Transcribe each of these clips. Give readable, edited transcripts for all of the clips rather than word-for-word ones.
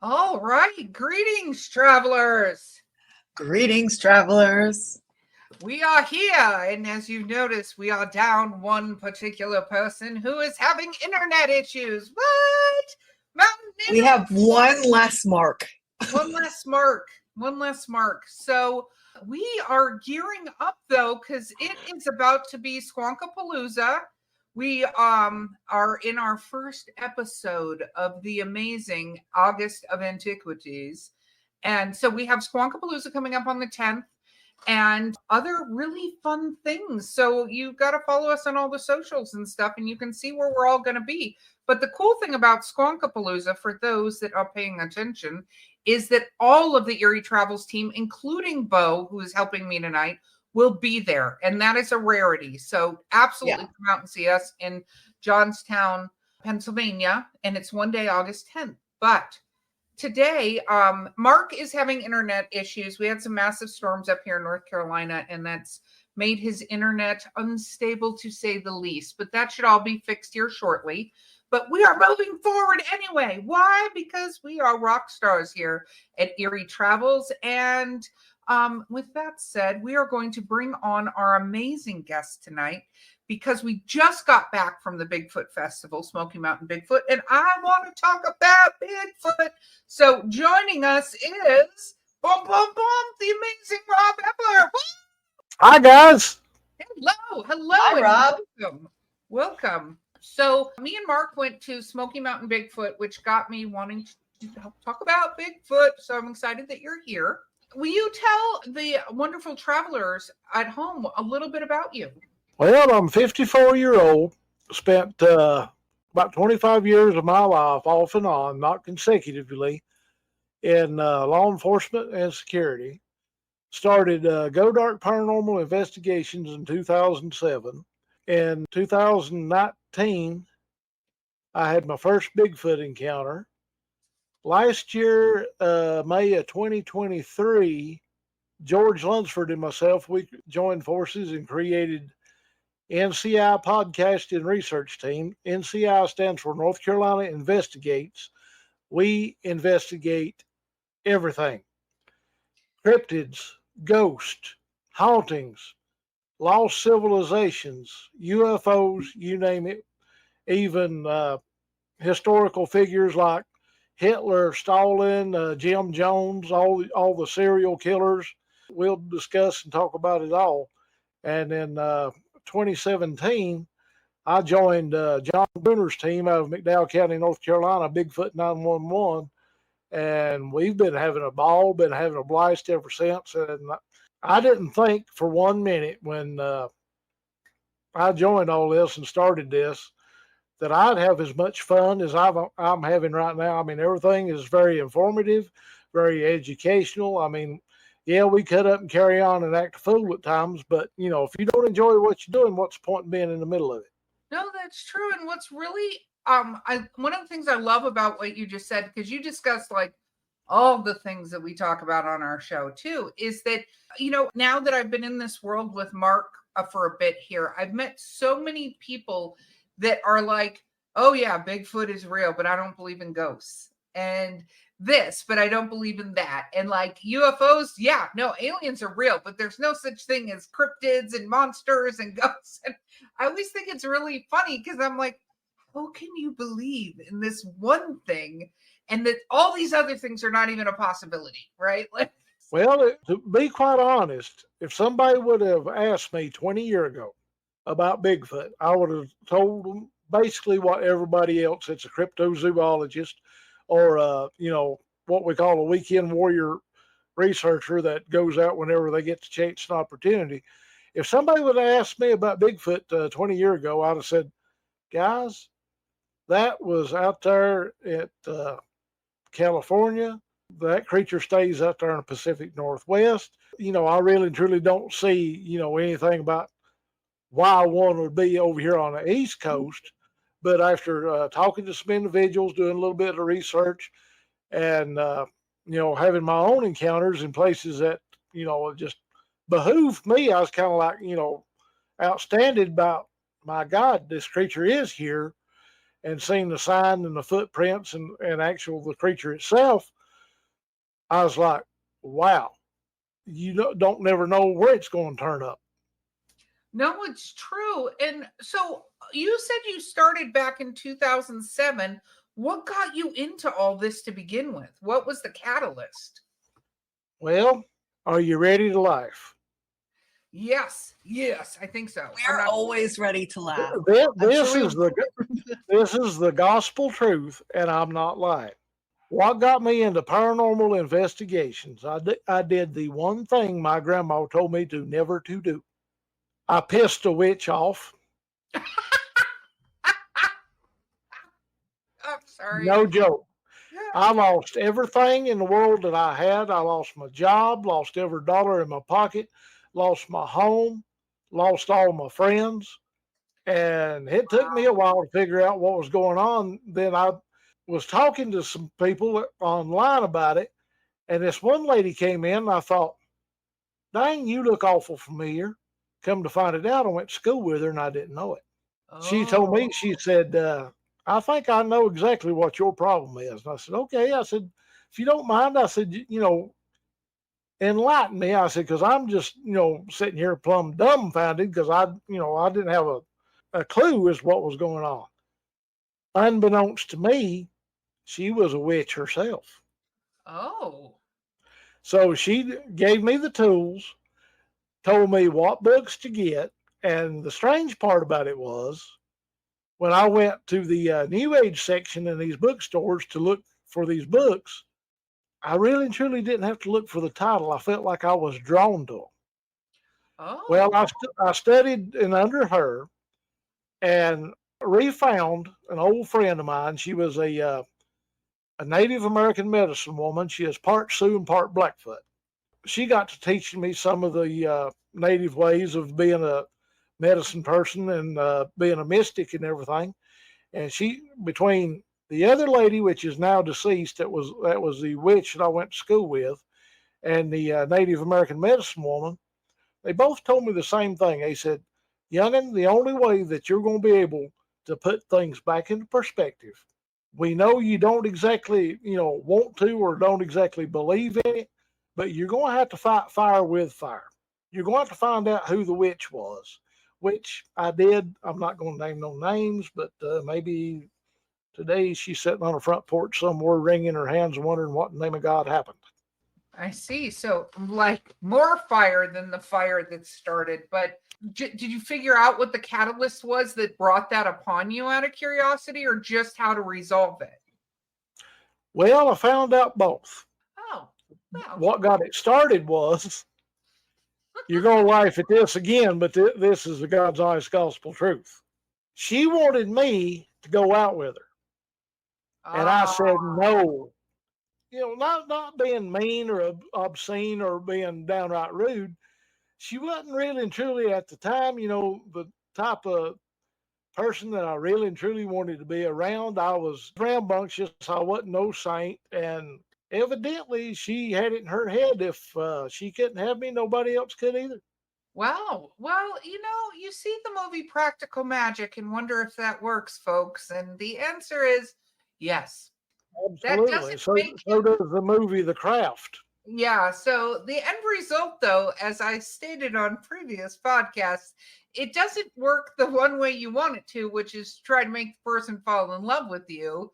All right. Greetings, travelers. Greetings, travelers. We are here. And as you notice, we are down one particular person who is having internet issues. What? Mountain We have one less mark. One less mark. One less mark. So we are gearing up, though, because it is about to be Squonkapalooza. We are in our first episode of the amazing August of Antiquities. And so we have Squonkapalooza coming up on the 10th and other really fun things. So you got to follow us on all the socials and stuff, and you can see where we're all going to be. But the cool thing about Squonkapalooza, for those that are paying attention, is that all of the Eerie Travels team, including Beau, who is helping me tonight, will be there. And that is a rarity. So absolutely come out and see us in Johnstown, Pennsylvania. And it's one day, August 10th. But today, Mark is having internet issues. We had some massive storms up here in North Carolina, and that's made his internet unstable, to say the least. But that should all be fixed here shortly. But we are moving forward anyway. Why? Because we are rock stars here at Eerie Travels. And with that said, we are going to bring on our amazing guest tonight because we just got back from the Bigfoot Festival, Smoky Mountain Bigfoot, and I want to talk about Bigfoot. So joining us is, boom, boom, boom, the amazing Rob Effler. Hi, guys. Hello. Hi, Rob. Welcome. So me and Mark went to Smoky Mountain Bigfoot, which got me wanting to talk about Bigfoot. So I'm excited that you're here. Will you tell the wonderful travelers at home a little bit about you? Well, I'm 54-year-old. Spent about 25 years of my life off and on, not consecutively, in law enforcement and security. Started Go Dark Paranormal Investigations in 2007. In 2019, I had my first Bigfoot encounter. Last year, May of 2023, George Lunsford and myself, we joined forces and created NCI Podcast and Research Team. NCI stands for North Carolina Investigates. We investigate everything. Cryptids, ghosts, hauntings, lost civilizations, UFOs, you name it. Even historical figures like Hitler, Stalin, Jim Jones, all the serial killers. We'll discuss and talk about it all. And in 2017, I joined John Bruner's team out of McDowell County, North Carolina, Bigfoot 911. And we've been having a ball, been having a blast ever since. And I didn't think for 1 minute when I joined all this and started this that I'd have as much fun as I'm having right now. I mean, everything is very informative, very educational. I mean, yeah, we cut up and carry on and act a fool at times, but, you know, if you don't enjoy what you're doing, what's the point in being in the middle of it? No, that's true. And what's really, one of the things I love about what you just said, because you discussed like all the things that we talk about on our show too, is that, you know, now that I've been in this world with Mark for a bit here, I've met so many people that are like, oh yeah, Bigfoot is real, but I don't believe in ghosts. And this, but I don't believe in that. And like UFOs, yeah, no, aliens are real, but there's no such thing as cryptids and monsters and ghosts. And I always think it's really funny because I'm like, how can you believe in this one thing and that all these other things are not even a possibility, right? Like, well, to be quite honest, if somebody would have asked me 20 years ago about Bigfoot, I would have told them basically what everybody else that's a cryptozoologist or, you know, what we call a weekend warrior researcher that goes out whenever they get the chance and opportunity. If somebody would have asked me about Bigfoot 20 years ago, I'd have said, guys, that was out there at California. That creature stays out there in the Pacific Northwest. You know, I really and truly don't see, you know, anything about why one would be over here on the East Coast. But after talking to some individuals, doing a little bit of research, and you know, having my own encounters in places that, you know, just behooved me, I was kind of like, you know, outstanding about, my God, this creature is here. and seen the sign and the footprints and actual the creature itself, I was like, wow, you don't never know where it's going to turn up. No, it's true. And so you said you started back in 2007. What got you into all this to begin with? What was the catalyst? Well, are you ready to laugh? Yes, I think so. We're always ready to laugh. This is the gospel truth, and I'm not lying. What got me into paranormal investigations? I did the one thing my grandma told me to never to do. I pissed a witch off. I'm sorry. No joke. I lost everything in the world that I had. I lost my job, lost every dollar in my pocket, lost my home, lost all my friends. And it took me a while to figure out what was going on. Then I was talking to some people online about it. And this one lady came in, and I thought, dang, you look awful familiar. Come to find it out, I went to school with her and I didn't know it. She told me, she said, I think I know exactly what your problem is. And I said, okay. I said, if you don't mind, I said, enlighten me. I said, because I'm just, sitting here plumb dumbfounded because I didn't have a clue as what was going on. Unbeknownst to me, she was a witch herself. Oh. So she gave me the tools, told me what books to get. And the strange part about it was when I went to the New Age section in these bookstores to look for these books, I really and truly didn't have to look for the title. I felt like I was drawn to them. Oh. Well, I studied and under her and refound an old friend of mine. She was a Native American medicine woman. She is part Sioux and part Blackfoot. She got to teaching me some of the native ways of being a medicine person and being a mystic and everything. And she, between the other lady, which is now deceased, that was the witch that I went to school with, and the Native American medicine woman, they both told me the same thing. They said, youngin, the only way that you're going to be able to put things back into perspective, we know you don't exactly, want to or don't exactly believe in it, but you're going to have to fight fire with fire. You're going to have to find out who the witch was, which I did. I'm not going to name no names, but maybe today she's sitting on a front porch somewhere, wringing her hands and wondering what in the name of God happened. I see. So, like, more fire than the fire that started. But did you figure out what the catalyst was that brought that upon you out of curiosity, or just how to resolve it? Well, I found out both. Oh, well. What got it started was, you're going to laugh at this again, but this is the God's honest gospel truth. She wanted me to go out with her. And I said, no. Not being mean or obscene or being downright rude. She wasn't really and truly at the time, the type of person that I really and truly wanted to be around. I was rambunctious. I wasn't no saint. And evidently she had it in her head. If she couldn't have me, nobody else could either. Wow. Well, you see the movie Practical Magic and wonder if that works, folks. And the answer is yes. Absolutely. So does the movie The Craft. Yeah. So the end result, though, as I stated on previous podcasts, it doesn't work the one way you want it to, which is try to make the person fall in love with you.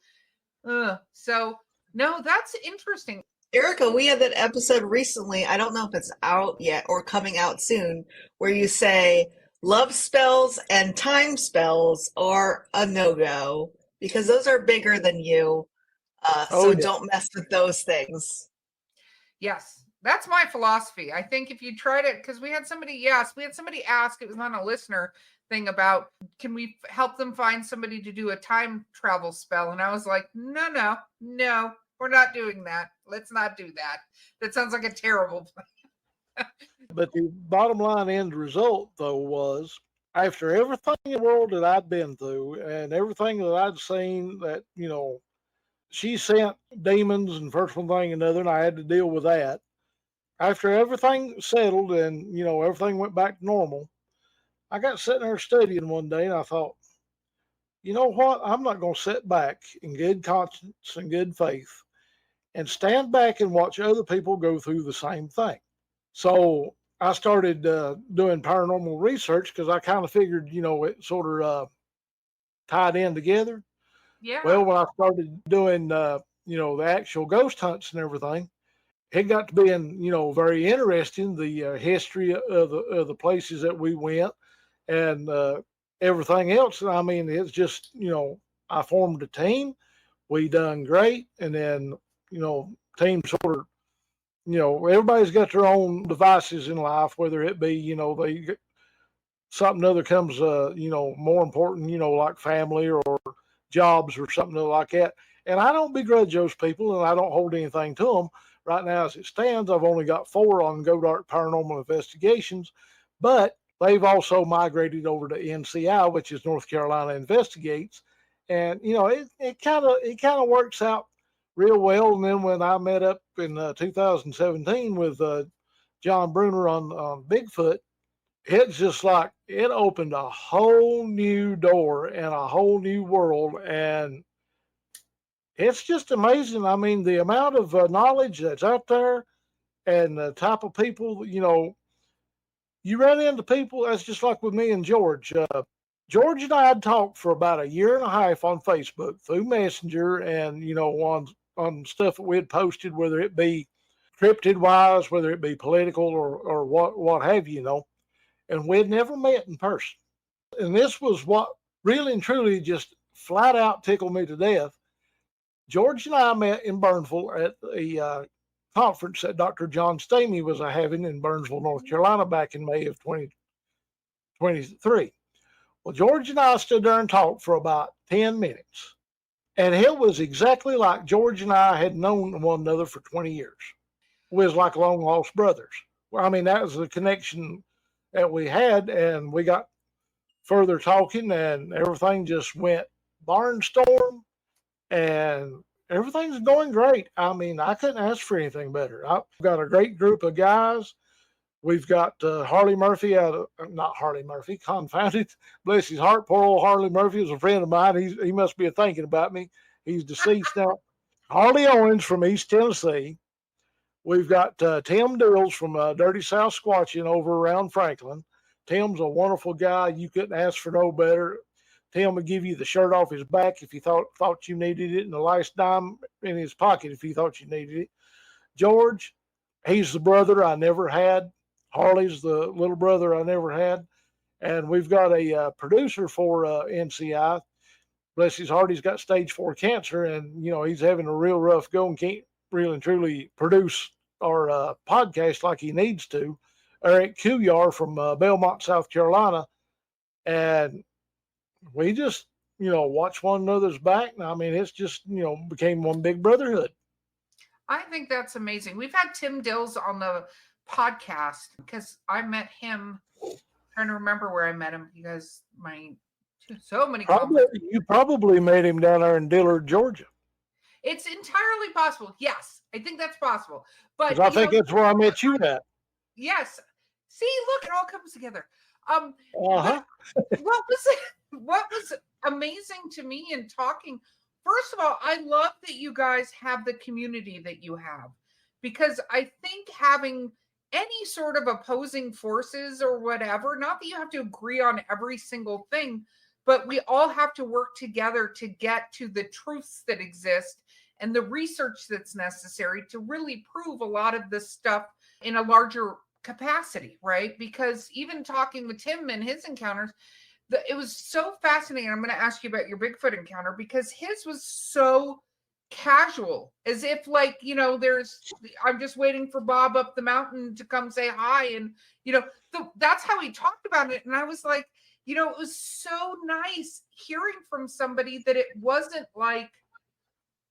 So, no, that's interesting. Erika, we had that episode recently. I don't know if it's out yet or coming out soon, where you say love spells and time spells are a no-go because those are bigger than you. Don't mess with those things. Yes, that's my philosophy. I think if you tried it, because we had somebody ask, it was on a listener thing about, can we help them find somebody to do a time travel spell? And I was like, no, we're not doing that. Let's not do that. That sounds like a terrible plan. But the bottom line end result, though, was after everything in the world that I'd been through and everything that I'd seen that, she sent demons and first one thing and another, and I had to deal with that. After everything settled and, everything went back to normal, I got sitting there studying one day and I thought, you know what? I'm not going to sit back in good conscience and good faith and stand back and watch other people go through the same thing. So I started doing paranormal research because I kind of figured, it sort of tied in together. Yeah. Well, when I started doing, the actual ghost hunts and everything, it got to being, very interesting. The history of the places that we went and everything else. I mean, it's just, I formed a team. We done great, and then, team sort of, everybody's got their own devices in life, whether it be, they something other comes, more important, like family or jobs or something like that. And I don't begrudge those people, and I don't hold anything to them. Right now, as it stands, I've only got 4 on Go Dark Paranormal Investigations, but they've also migrated over to NCI, which is North Carolina Investigates, and it kind of works out real well. And then when I met up in 2017 with John Bruner on Bigfoot, it's just like it opened a whole new door and a whole new world, and it's just amazing. I mean, the amount of knowledge that's out there and the type of people, you run into people. That's just like with me and George. George and I had talked for about a year and a half on Facebook through Messenger, and on stuff that we had posted, whether it be cryptid wise, whether it be political or what have you, and we'd never met in person. And this was what really and truly just flat out tickled me to death. George and I met in Burnsville at a conference that Dr. John Stamey was having in Burnsville, North Carolina, back in May of 2023. Well, George and I stood there and talked for about 10 minutes. And it was exactly like George and I had known one another for 20 years. We was like long lost brothers. Well, I mean, that was the connection that we had, and we got further talking, and everything just went barnstorm, and everything's going great. I mean, I couldn't ask for anything better. I've got a great group of guys. We've got Harley Murphy not Harley Murphy, confounded, bless his heart. Poor old Harley Murphy is a friend of mine. He must be thinking about me. He's deceased now. Harley Owens from East Tennessee. We've got Tim Dills from Dirty South Squatching over around Franklin. Tim's a wonderful guy. You couldn't ask for no better. Tim would give you the shirt off his back if you thought you needed it, and the last dime in his pocket if you thought you needed it. George, he's the brother I never had. Harley's the little brother I never had. And we've got a producer for NCI. Bless his heart, he's got stage 4 cancer, and he's having a real rough go and can't really and truly produce our podcast like he needs to. Eric Kuyar from Belmont, South Carolina, and we just watch one another's back. And I mean, it's just became one big brotherhood. I think that's amazing. We've had Tim Dills on the podcast because I met him. I'm trying to remember where I met him because so many. You probably met him down there in Dillard, Georgia. It's entirely possible. Yes, I think that's possible. But I think that's where I met you at. Yes. See, look, it all comes together. Uh-huh. What was amazing to me in talking, first of all, I love that you guys have the community that you have, because I think having any sort of opposing forces or whatever, not that you have to agree on every single thing, but we all have to work together to get to the truths that exist and the research that's necessary to really prove a lot of this stuff in a larger capacity, right? Because even talking with Tim and his encounters, it was so fascinating. I'm going to ask you about your Bigfoot encounter, because his was so casual, as if like, I'm just waiting for Bob up the mountain to come say hi. And, that's how he talked about it. And I was like, it was so nice hearing from somebody that it wasn't like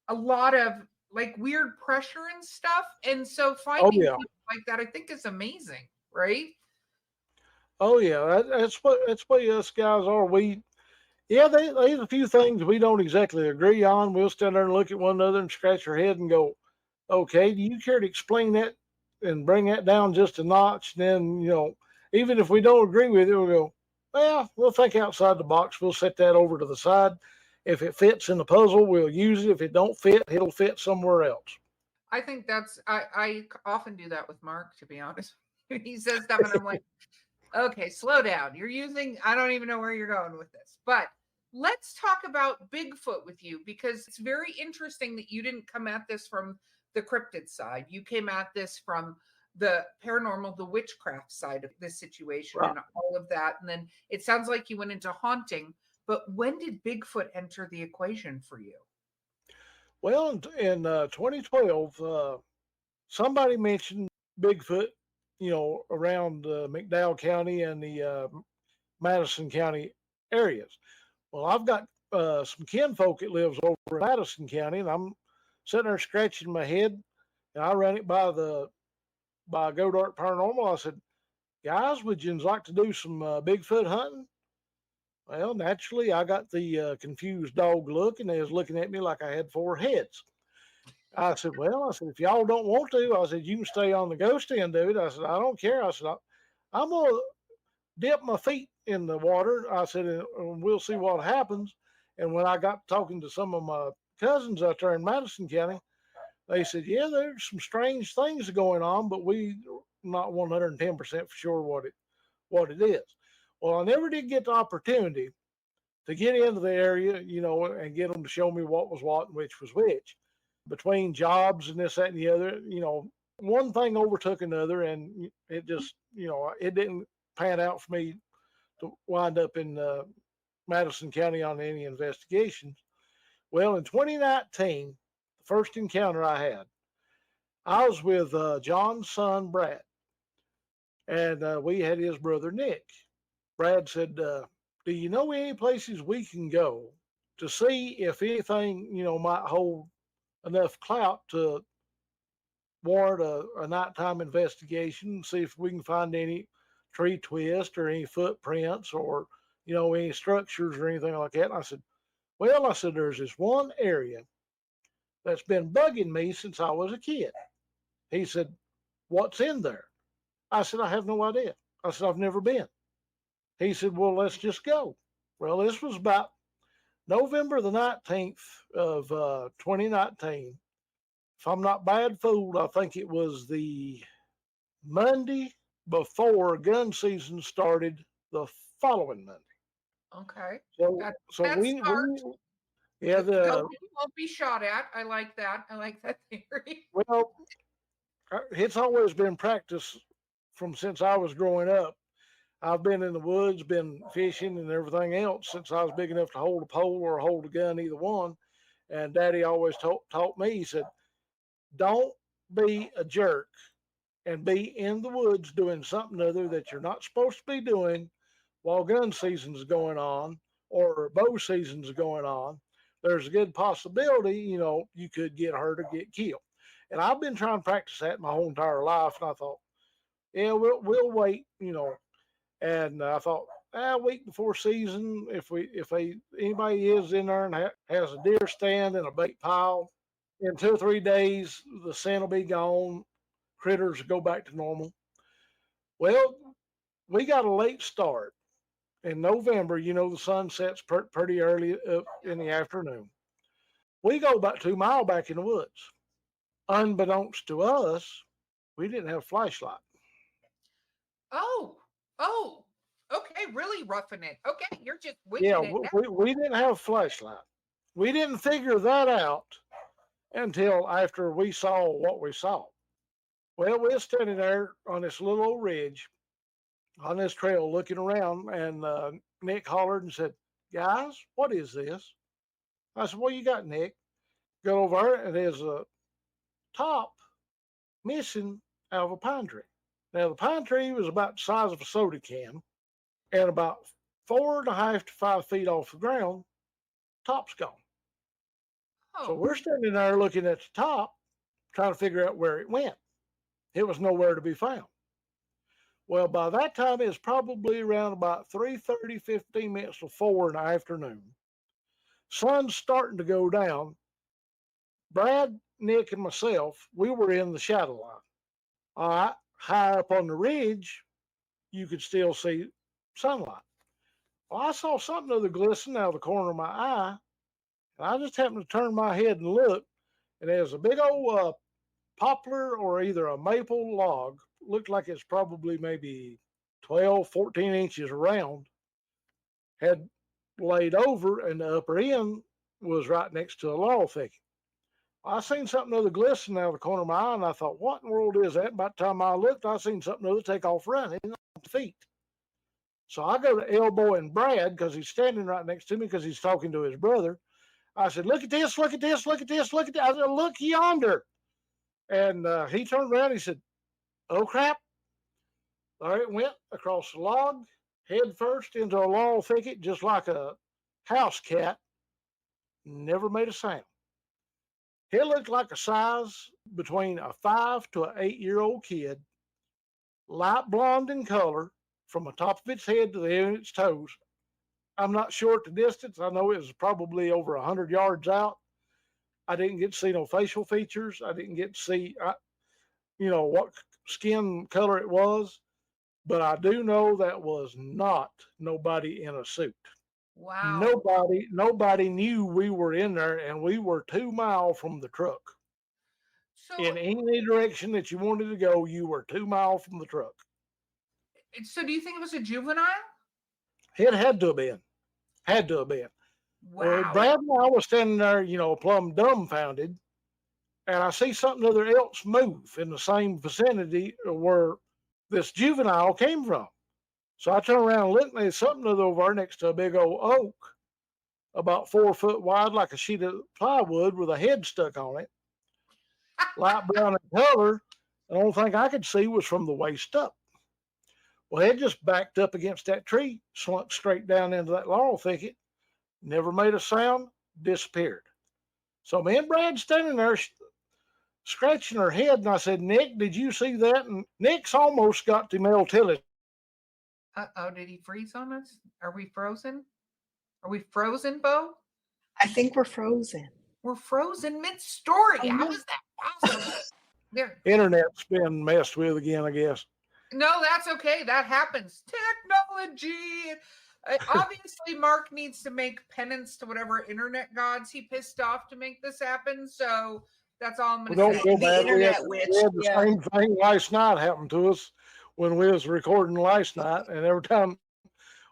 a lot of like weird pressure and stuff. And so finding people like that, I think, is amazing, right? Oh yeah, that's what us guys are. There's a few things we don't exactly agree on. We'll stand there and look at one another and scratch our head and go, "Okay, do you care to explain that and bring that down just a notch?" Then even if we don't agree with it, we'll go, well, we'll think outside the box. We'll set that over to the side. If it fits in the puzzle, we'll use it. If it don't fit, it'll fit somewhere else. I think I often do that with Mark, to be honest. He says stuff and I'm like, okay, slow down. I don't even know where you're going with this. But let's talk about Bigfoot with you, because it's very interesting that you didn't come at this from the cryptid side. You came at this from the paranormal, the witchcraft side of this situation, Right. and all of that. And then it sounds like you went into haunting. But when did Bigfoot enter the equation for you? Well, in 2012, somebody mentioned Bigfoot, around McDowell County and the Madison County areas. Well, I've got some kinfolk that lives over in Madison County, and I'm sitting there scratching my head, and I ran it by Go Dark Paranormal. I said, guys, would you like to do some Bigfoot hunting? Well, naturally, I got the confused dog look, and they was looking at me like I had four heads. I said, if y'all don't want to, I said, you can stay on the ghost end of it. I said, I don't care. I said, I'm going to dip my feet in the water. I said, and we'll see what happens. And when I got talking to some of my cousins out there in Madison County, they said, yeah, there's some strange things going on, but we not 110% for sure what it is. Well, I never did get the opportunity to get into the area, and get them to show me what was what and which was which. Between jobs and this, that, and the other, one thing overtook another, and it just, it didn't pan out for me to wind up in Madison County on any investigations. Well, in 2019, the first encounter I had, I was with John's son, Brad, and we had his brother, Nick. Brad said, do you know any places we can go to see if anything, might hold enough clout to warrant a nighttime investigation, see if we can find any tree twist or any footprints or, any structures or anything like that? And I said, there's this one area that's been bugging me since I was a kid. He said, what's in there? I said, I have no idea. I said, I've never been. He said, well, let's just go. Well, this was about November the 19th of 2019. If I'm not bad fooled, I think it was the Monday before gun season started the following Monday. Okay. So we yeah, the ghost won't be shot at. I like that. I like that theory. Well, it's always been practice from since I was growing up. I've been in the woods, been fishing and everything else since I was big enough to hold a pole or hold a gun, either one. And Daddy always taught me, he said, don't be a jerk and be in the woods doing something other that you're not supposed to be doing while gun season's going on or bow season's going on. There's a good possibility, you could get hurt or get killed. And I've been trying to practice that my whole entire life. And I thought, yeah, we'll wait, And I thought, a week before season, if anybody is in there and has a deer stand and a bait pile, in 2 or 3 days, the scent will be gone. Critters go back to normal. Well, we got a late start. In November, the sun sets pretty early up in the afternoon. We go about 2 miles back in the woods. Unbeknownst to us, we didn't have a flashlight. Oh, okay, really roughing it. Okay, you're just we didn't have a flashlight. We didn't figure that out until after we saw what we saw. Well, we're standing there on this little old ridge on this trail looking around, and Nick hollered and said, guys, what is this? I said, what you got, Nick? Go over there, and there's a top missing out of a pine tree. Now, the pine tree was about the size of a soda can and about 4.5 to 5 feet off the ground. Top's gone. Oh. So we're standing there looking at the top, trying to figure out where it went. It was nowhere to be found. Well, by that time, it was probably around about 3:30, 15 minutes to 4 in the afternoon. Sun's starting to go down. Brad, Nick, and myself, we were in the shadow line. All right, high up on the ridge, you could still see sunlight. Well, I saw something of the glisten out of the corner of my eye, and I just happened to turn my head and look, and there's a big old poplar or either a maple log, looked like it's probably maybe 12, 14 inches around, had laid over, and the upper end was right next to a laurel thicket. I seen something other glisten out of the corner of my eye, and I thought, what in the world is that? By the time I looked, I seen something other take off running on the feet. So I go to elbowing Brad because he's standing right next to me because he's talking to his brother. I said, look at this, look at this, look at this, look at that. I said, look yonder. And he turned around and he said, oh, crap. There it went across the log, head first into a laurel thicket, just like a house cat. Never made a sound. It looked like a size between a 5 to an 8-year-old kid, light blonde in color, from the top of its head to the end of its toes. I'm not sure at the distance. I know it was probably over 100 yards out. I didn't get to see no facial features. I didn't get to see, what skin color it was. But I do know that was not nobody in a suit. Wow. Nobody knew we were in there, and we were 2 miles from the truck. So, In any direction that you wanted to go, you were 2 miles from the truck. do you think it was a juvenile? It had to have been. Had to have been. Wow. Brad and I was standing there, plumb dumbfounded, and I see something other else move in the same vicinity where this juvenile came from. So I turn around and look, and there's something other over there next to a big old oak, about 4 foot wide, like a sheet of plywood with a head stuck on it, light brown in color. The only thing I could see was from the waist up. Well, it just backed up against that tree, slunk straight down into that laurel thicket, never made a sound, disappeared. So me and Brad standing there scratching her head, and I said, Nick, did you see that? And Nick's almost got to Mel Tillis. Uh-oh, did he freeze on us? Are we frozen? Are we frozen, Beau? I think we're frozen. We're frozen mid-story. How is that possible? There. Internet's been messed with again, I guess. No, that's okay. That happens. Technology. Obviously, Mark needs to make penance to whatever internet gods he pissed off to make this happen. So that's all I'm going to say. Don't feel bad. We had the yeah. same thing last night happened to us when we was recording last night, and every time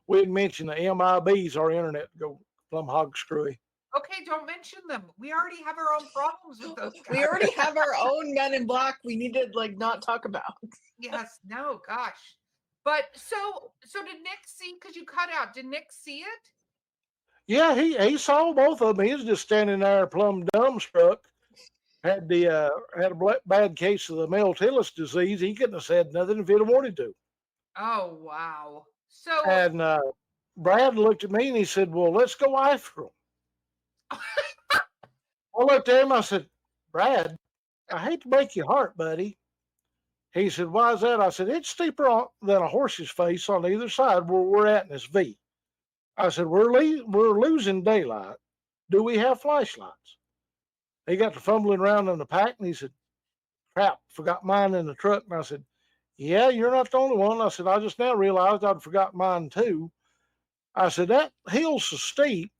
we'd mention the MIBs, our internet would go plumb hog screwy. Okay, don't mention them. We already have our own problems with those guys. We already have our own Men in Black we need to not talk about. Yes, no, gosh. But so did Nick see, because you cut out, did Nick see it? Yeah, he saw both of them. He was just standing there plumb dumbstruck. Had a bad case of the Mel Tillis disease. He couldn't have said nothing if he'd have wanted to. Oh, wow. So And Brad looked at me and he said, well, let's go after him. I looked at him, I said, Brad, I hate to break your heart, buddy. He said, why is that? I said, it's steeper than a horse's face on either side where we're at in this V. I said, we're losing daylight. Do we have flashlights? He got to fumbling around in the pack, and he said, crap, forgot mine in the truck. And I said, yeah, you're not the only one. I said, I just now realized I'd forgot mine too. I said, that hill's so steep.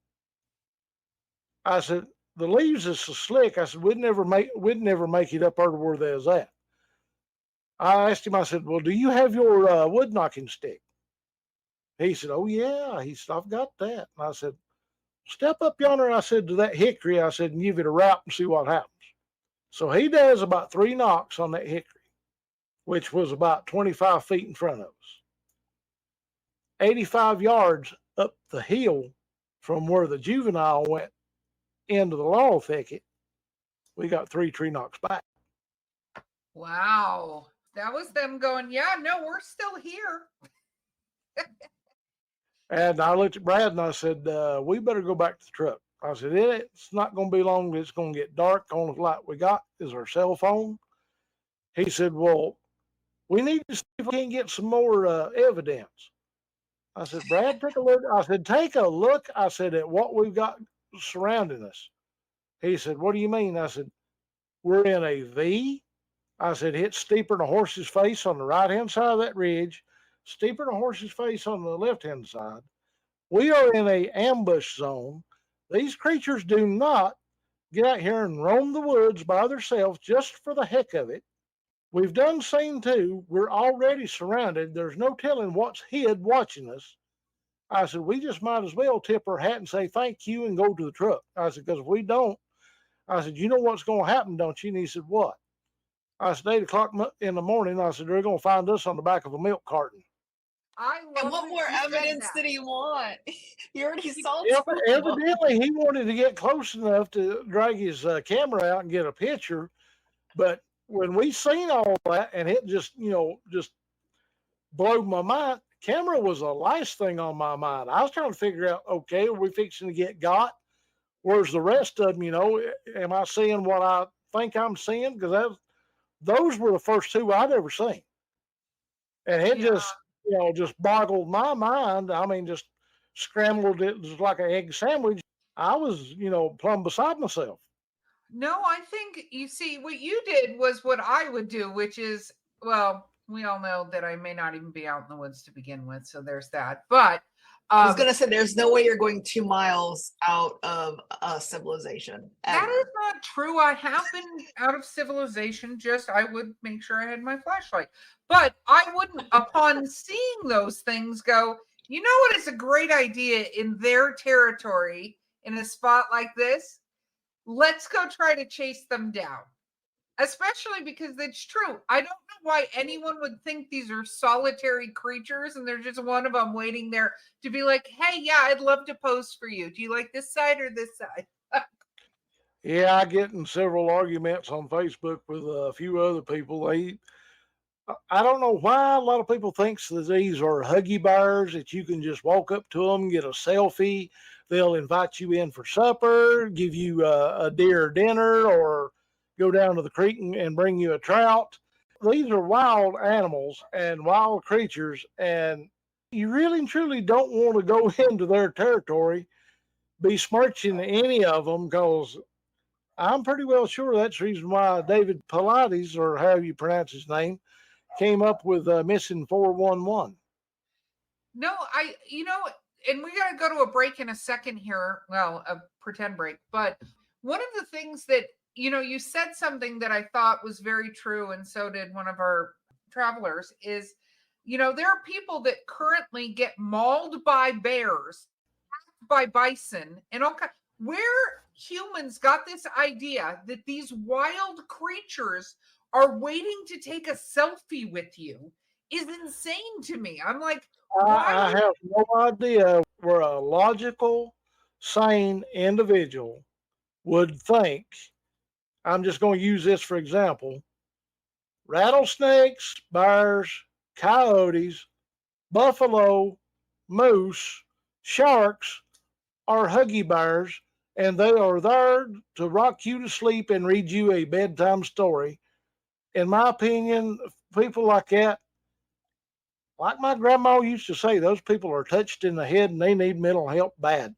I said, the leaves is so slick. I said, we'd never make it up there to where they was at. I asked him, I said, well, do you have your wood knocking stick? He said, oh, yeah. He said, I've got that. And I said, step up yonder, I said, to that hickory, I said, and give it a rap and see what happens. So he does about 3 knocks on that hickory, which was about 25 feet in front of us. 85 yards up the hill from where the juvenile went into the laurel thicket, we got 3 tree knocks back. wow. That was them going, yeah, no, we're still here. And I looked at Brad and I said, we better go back to the truck. I said, it's not going to be long. It's going to get dark. The only light we got is our cell phone. He said, well, we need to see if we can get some more evidence. I said, Brad, take a look. I said, take a look. I said, at what we've got surrounding us. He said, what do you mean? I said, we're in a V. I said, it's steeper than a horse's face on the right-hand side of that ridge, steeper than a horse's face on the left-hand side. We are in a ambush zone. These creatures do not get out here and roam the woods by themselves just for the heck of it. We've done scene two. We're already surrounded. There's no telling what's hid watching us. I said, we just might as well tip our hat and say thank you and go to the truck. I said, because if we don't, I said, you know what's going to happen, don't you? And he said, what? I said, 8 o'clock in the morning. I said, they're going to find us on the back of a milk carton. I love And what that more you said evidence that. did he want? He already saw Evidently, he wanted to get close enough to drag his camera out and get a picture. But when we seen all that, and it just, just blew my mind, camera was the last thing on my mind. I was trying to figure out, okay, are we fixing to get got? Where's the rest of them? Am I seeing what I think I'm seeing? Because those were the first two I'd ever seen. And it just boggled my mind. I mean, just scrambled it just like an egg sandwich. I was, plumb beside myself. No, I think you see what you did was what I would do, which is, well, we all know that I may not even be out in the woods to begin with. So there's that. But I was going to say, there's no way you're going 2 miles out of a civilization. That Ever. is not true. I have been out of civilization. Just I would make sure I had my flashlight. But I wouldn't, upon seeing those things, go, you know what is a great idea in their territory in a spot like this? Let's go try to chase them down. Especially because it's true. I don't know why anyone would think these are solitary creatures and there's just one of them waiting there to be like, hey, yeah, I'd love to pose for you. Do you like this side or this side? Yeah, I get in several arguments on Facebook with a few other people. I don't know why a lot of people think that these are huggy bears that you can just walk up to them, get a selfie. They'll invite you in for supper, give you a deer dinner, or go down to the creek and bring you a trout. These are wild animals and wild creatures, and you really and truly don't want to go into their territory, besmirching any of them, because I'm pretty well sure that's the reason why David Pilates, or however you pronounce his name, came up with missing 411. No, and we got to go to a break in a second here. Well, a pretend break. But one of the things that, you said something that I thought was very true, and so did one of our travelers, is, there are people that currently get mauled by bears, by bison, and all kinds. Where humans got this idea that these wild creatures are waiting to take a selfie with you is insane to me. I'm like, I have no idea where a logical, sane individual would think. I'm just going to use this for example. Rattlesnakes, bears, coyotes, buffalo, moose, sharks are huggy bears, and they are there to rock you to sleep and read you a bedtime story. In my opinion, people like that, like my grandma used to say, those people are touched in the head and they need mental help bad.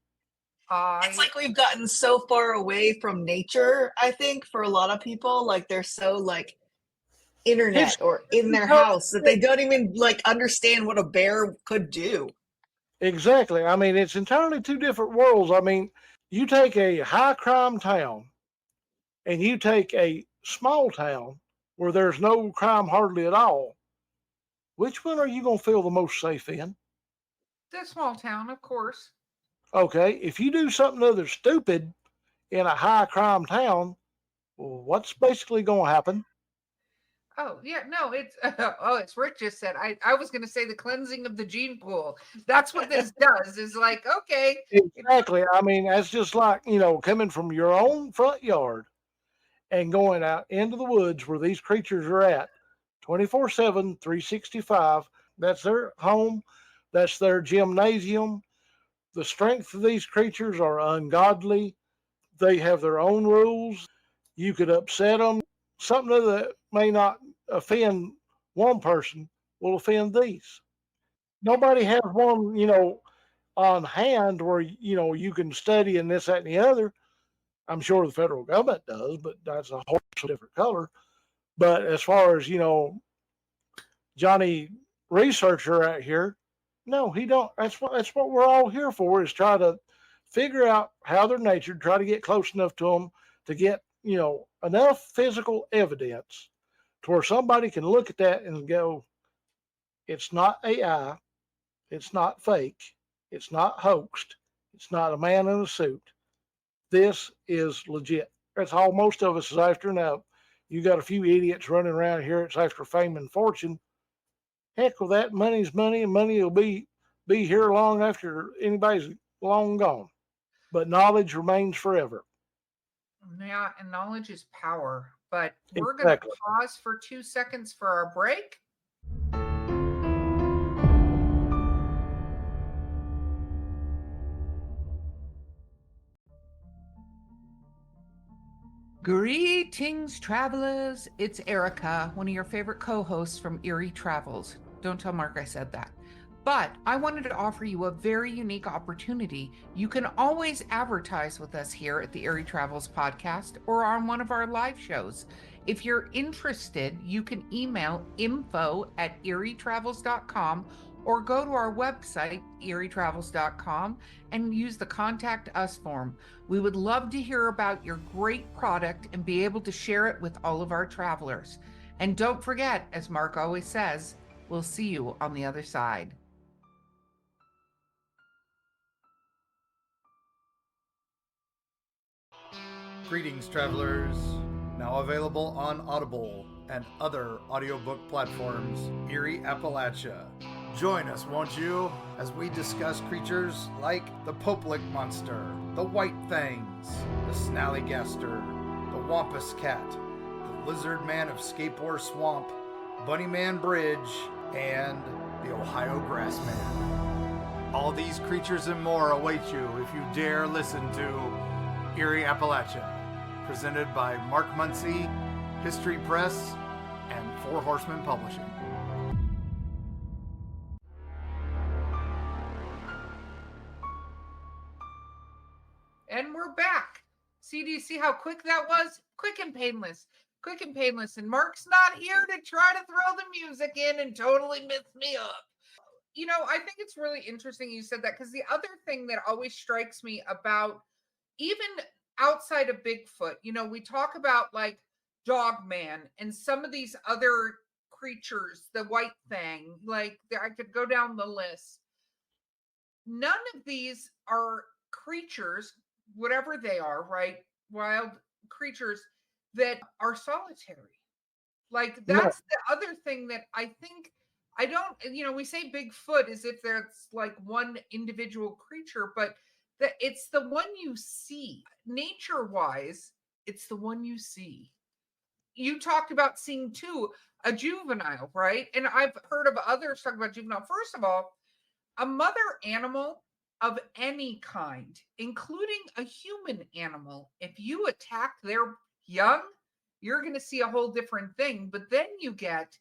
It's like we've gotten so far away from nature, I think, for a lot of people. Like they're so like internet or in their house that they don't even like understand what a bear could do. Exactly. I mean, it's entirely two different worlds. I mean, you take a high crime town and you take a small town where there's no crime hardly at all. Which one are you going to feel the most safe in? The small town, of course. Okay, if you do something other stupid in a high crime town, well, what's basically going to happen? Oh yeah, no, it's it's Rick just said. I was going to say the cleansing of the gene pool. That's what this does. Is like, okay, exactly. I mean, that's just like coming from your own front yard and going out into the woods where these creatures are at, 24/7, 365. That's their home. That's their gymnasium. The strength of these creatures are ungodly. They have their own rules. You could upset them. Something that may not offend one person will offend these. Nobody has one, on hand where, you can study and this, that, and the other. I'm sure the federal government does, but that's a whole different color. But as far as, Johnny researcher out here, No, he don't. That's what we're all here for, is try to figure out how they're natured, try to get close enough to them to get, enough physical evidence to where somebody can look at that and go, it's not AI, it's not fake, it's not hoaxed, it's not a man in a suit. This is legit. That's all most of us is after now. You got a few idiots running around here. It's after fame and fortune. Heck with that. Money's money, and money will be here long after anybody's long gone. But knowledge remains forever. Yeah, and knowledge is power. But we're going to Exactly. pause for 2 seconds for our break. Greetings, travelers. It's Erika, one of your favorite co-hosts from Eerie Travels. Don't tell Mark I said that. But I wanted to offer you a very unique opportunity. You can always advertise with us here at the Eerie Travels podcast or on one of our live shows. If you're interested, you can email info@eerietravels.com or go to our website, eerietravels.com, and use the Contact Us form. We would love to hear about your great product and be able to share it with all of our travelers. And don't forget, as Mark always says, we'll see you on the other side. Greetings, travelers. Now available on Audible and other audiobook platforms, Eerie Appalachia. Join us, won't you, as we discuss creatures like the Popelick Monster, the White Fangs, the Snallygaster, the Wampus Cat, the Lizard Man of Skateboard Swamp, Bunnyman Bridge, and the Ohio Grassman. All these creatures and more await you if you dare listen to Eerie Appalachia, presented by Mark Muncy, History Press, and Four Horsemen Publishing. And we're back. See, do you see how quick that was? Quick and painless. Quick and painless. And Mark's not here to try to throw the music in and totally mess me up. I think it's really interesting you said that, because the other thing that always strikes me about even outside of Bigfoot, we talk about like Dogman and some of these other creatures, the White Fang, like I could go down the list. None of these are creatures, whatever they are, right? Wild creatures that are solitary. Like that's the other thing that I think I don't, we say Bigfoot as if there's like one individual creature, but it's the one you see. Nature wise, it's the one you see. You talked about seeing too a juvenile, right? And I've heard of others talk about juvenile. First of all, a mother animal of any kind, including a human animal, if you attack their young, you're going to see a whole different thing. But then you get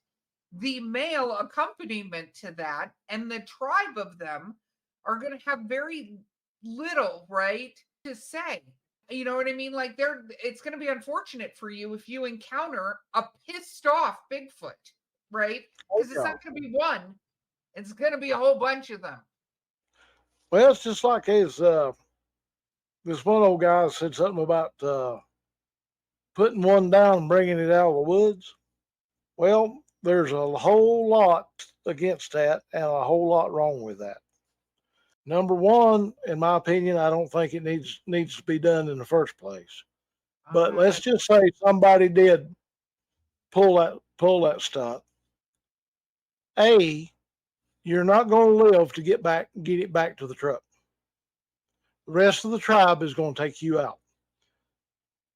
the male accompaniment to that, and the tribe of them are going to have very little, right, to say. You know what I mean? Like it's going to be unfortunate for you if you encounter a pissed off Bigfoot, right? Because it's not going to be one. It's going to be a whole bunch of them. Well, it's just like this one old guy said something about putting one down and bringing it out of the woods. Well, there's a whole lot against that and a whole lot wrong with that. Number one, in my opinion, I don't think it needs to be done in the first place. But let's just say somebody did pull that stunt. A, you're not going to live to get it back to the truck. The rest of the tribe is going to take you out.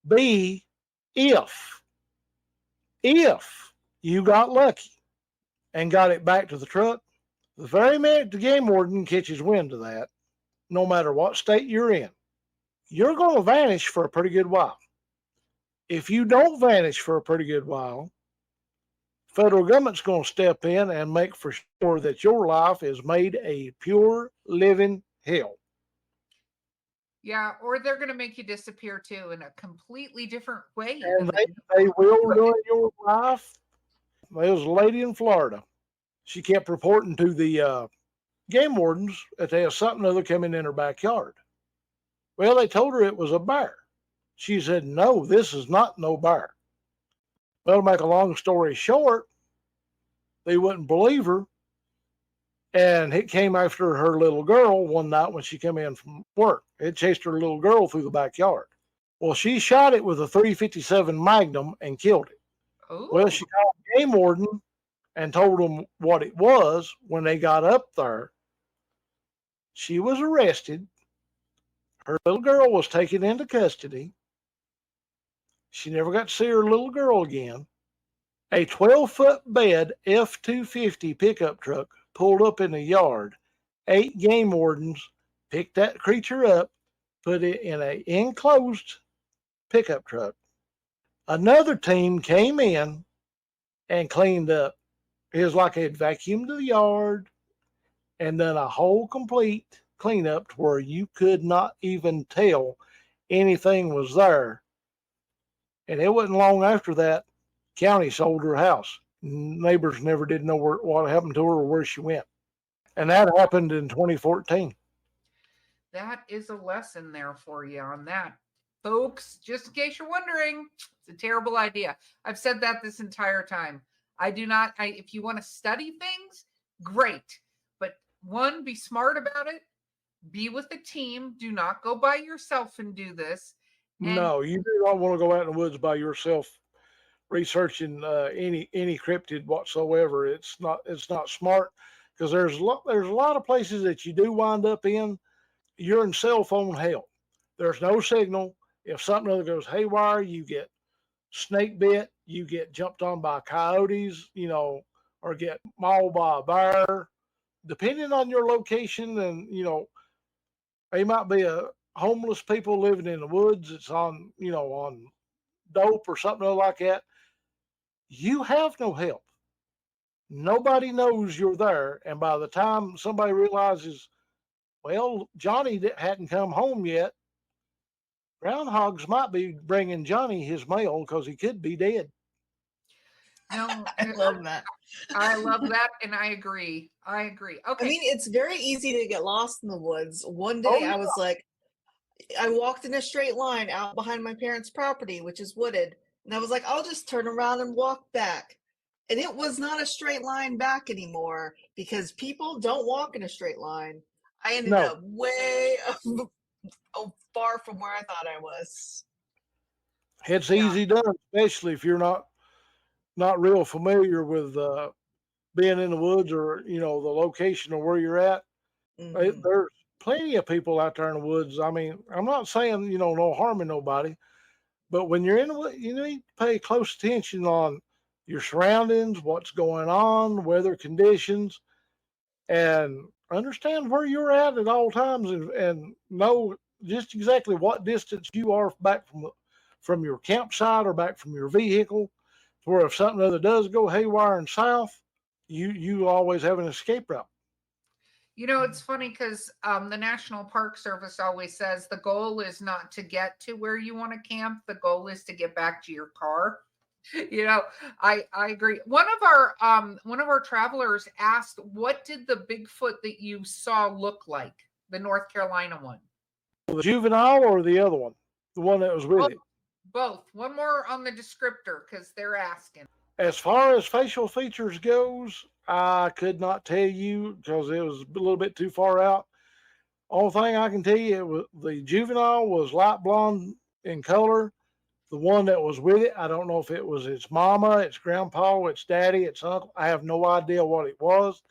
B, if you got lucky and got it back to the truck, the very minute the game warden catches wind of that, no matter what state you're in, you're going to vanish for a pretty good while. If you don't vanish for a pretty good while, federal government's going to step in and make for sure that your life is made a pure living hell. Yeah, or they're going to make you disappear too in a completely different way. And they will ruin your life. There was a lady in Florida. She kept reporting to the game wardens that there was something other coming in her backyard. Well, they told her it was a bear. She said, no, this is not no bear. Well, to make a long story short, they wouldn't believe her. And it came after her little girl one night when she came in from work. It chased her little girl through the backyard. Well, she shot it with a 357 Magnum and killed it. Ooh. Well, she called the game warden and told them what it was. When they got up there, she was arrested. Her little girl was taken into custody. She never got to see her little girl again. A 12-foot bed F-250 pickup truck pulled up in the yard. 8 game wardens picked that creature up, put it in an enclosed pickup truck. Another team came in and cleaned up. It was like they had vacuumed the yard and done a whole complete cleanup to where you could not even tell anything was there. And it wasn't long after that, county sold her house. Neighbors never did know what happened to her or where she went. And that happened in 2014. That is a lesson there for you on that. Folks, just in case you're wondering, it's a terrible idea. I've said that this entire time. If you want to study things, great. But one, be smart about it. Be with a team. Do not go by yourself and do this. And no, you do not want to go out in the woods by yourself researching any cryptid whatsoever. It's not smart, because there's a lot of places that you do wind up in. You're in cell phone hell. There's no signal. If something other goes haywire, you get snake bit, you get jumped on by coyotes, or get mauled by a bear. Depending on your location, and they might be a homeless people living in the woods. It's on on dope or something like that. You have no help. Nobody knows you're there, and by the time somebody realizes, well, Johnny hadn't come home yet, groundhogs might be bringing Johnny his mail because he could be dead. no, I love that. I love that, and I agree. Okay. I mean, it's very easy to get lost in the woods. One day Oh, yeah. I was like, I walked in a straight line out behind my parents' property, which is wooded. And I was like, I'll just turn around and walk back. And it was not a straight line back anymore, because people don't walk in a straight line. I ended No. up way far from where I thought I was. It's Yeah. easy done, especially if you're not real familiar with being in the woods, or the location of where you're at. Mhm. There's plenty of people out there in the woods. I mean, I'm not saying no harming nobody, but when you're in the woods, you need to pay close attention on your surroundings, what's going on, weather conditions, and understand where you're at all times, and know just exactly what distance you are back from your campsite or back from your vehicle, to where if something other does go haywire and south, you always have an escape route. It's funny because the National Park Service always says the goal is not to get to where you want to camp. The goal is to get back to your car. I agree. One of our travelers asked, what did the Bigfoot that you saw look like? The North Carolina one. The juvenile or the other one? The one that was with it? Both. One more on the descriptor, because they're asking. As far as facial features goes, I could not tell you because it was a little bit too far out. Only thing I can tell you, the juvenile was light blonde in color. The one that was with it, I don't know if it was its mama, its grandpa, its daddy, its uncle. I have no idea what it was.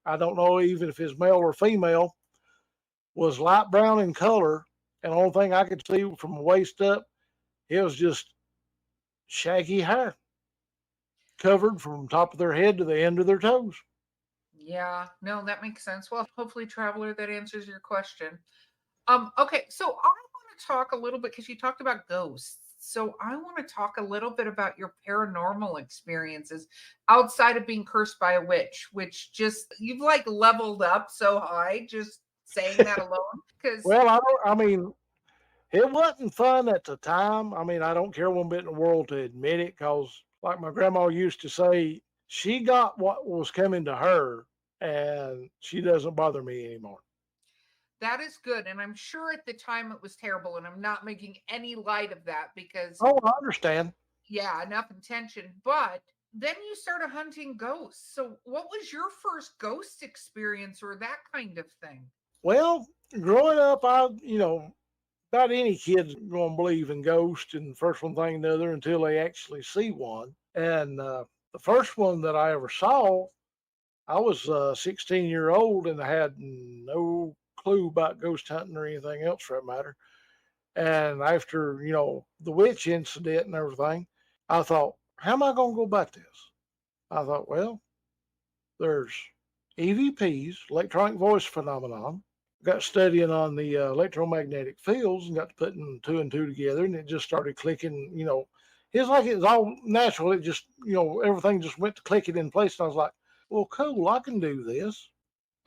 I don't know even if it's male or female. Was light brown in color, and the only thing I could see from the waist up, it was just shaggy hair, covered from top of their head to the end of their toes. Yeah, no, that makes sense. Well, hopefully, traveler, that answers your question. Okay, so I want to talk a little bit, because you talked about ghosts. So I want to talk a little bit about your paranormal experiences outside of being cursed by a witch, which just, you've like leveled up so high just saying that alone. Because Well, I mean, it wasn't fun at the time. I mean, I don't care one bit in the world to admit it, because like my grandma used to say, she got what was coming to her, and she doesn't bother me anymore. That is good. And I'm sure at the time it was terrible. And I'm not making any light of that because, Oh, I understand. yeah, enough intention. But then you started hunting ghosts. So, what was your first ghost experience or that kind of thing? Well, growing up, about any kid's going to believe in ghosts and first one thing and the other until they actually see one. And the first one that I ever saw, I was 16-year old and I had no clue about ghost hunting or anything else for that matter. And after, the witch incident and everything, I thought, how am I going to go about this? I thought, well, there's EVPs, electronic voice phenomenon. Got studying on the electromagnetic fields and got to putting two and two together, and it just started clicking. It's like it was all natural. It just, everything just went to clicking in place. And I was like, well, cool, I can do this.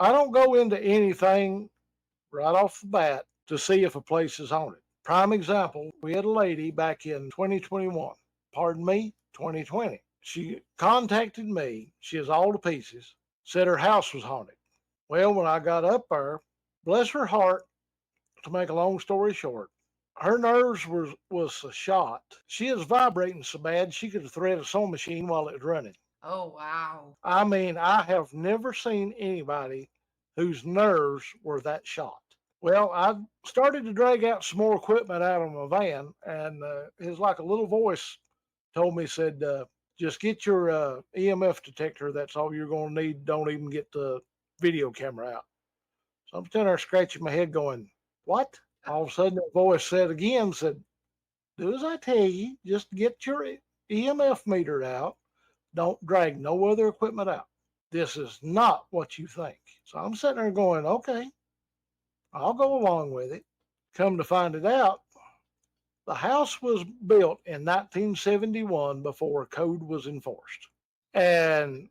I don't go into anything right off the bat to see if a place is haunted. Prime example, we had a lady back in 2021, pardon me, 2020. She contacted me. She is all to pieces, said her house was haunted. Well, when I got up there, bless her heart, to make a long story short, her nerves was shot. She is vibrating so bad she could have threaded a sewing machine while it was running. Oh, wow. I mean, I have never seen anybody whose nerves were that shot. Well, I started to drag out some more equipment out of my van, and it was like a little voice told me, said, just get your EMF detector. That's all you're going to need. Don't even get the video camera out. So I'm standing there scratching my head going, what? All of a sudden, that voice said, do as I tell you, just get your EMF meter out. Don't drag no other equipment out. This is not what you think. So I'm sitting there going, okay, I'll go along with it. Come to find it out, the house was built in 1971 before code was enforced. And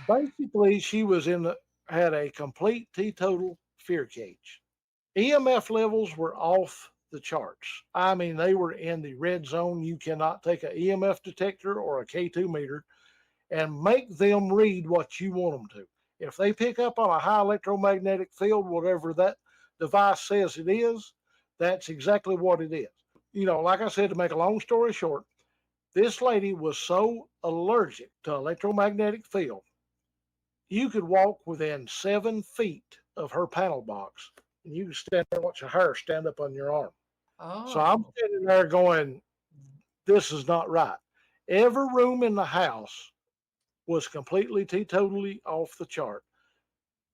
basically, she had a complete teetotal fear cage. EMF levels were off the charts. I mean, they were in the red zone. You cannot take an EMF detector or a K2 meter and make them read what you want them to. If they pick up on a high electromagnetic field, whatever that device says it is, that's exactly what it is. Like I said, to make a long story short, this lady was so allergic to electromagnetic field, you could walk within 7 feet of her panel box and you could stand there and watch her hair stand up on your arm. Oh. So I'm standing there going, this is not right. Every room in the house was completely teetotally off the chart.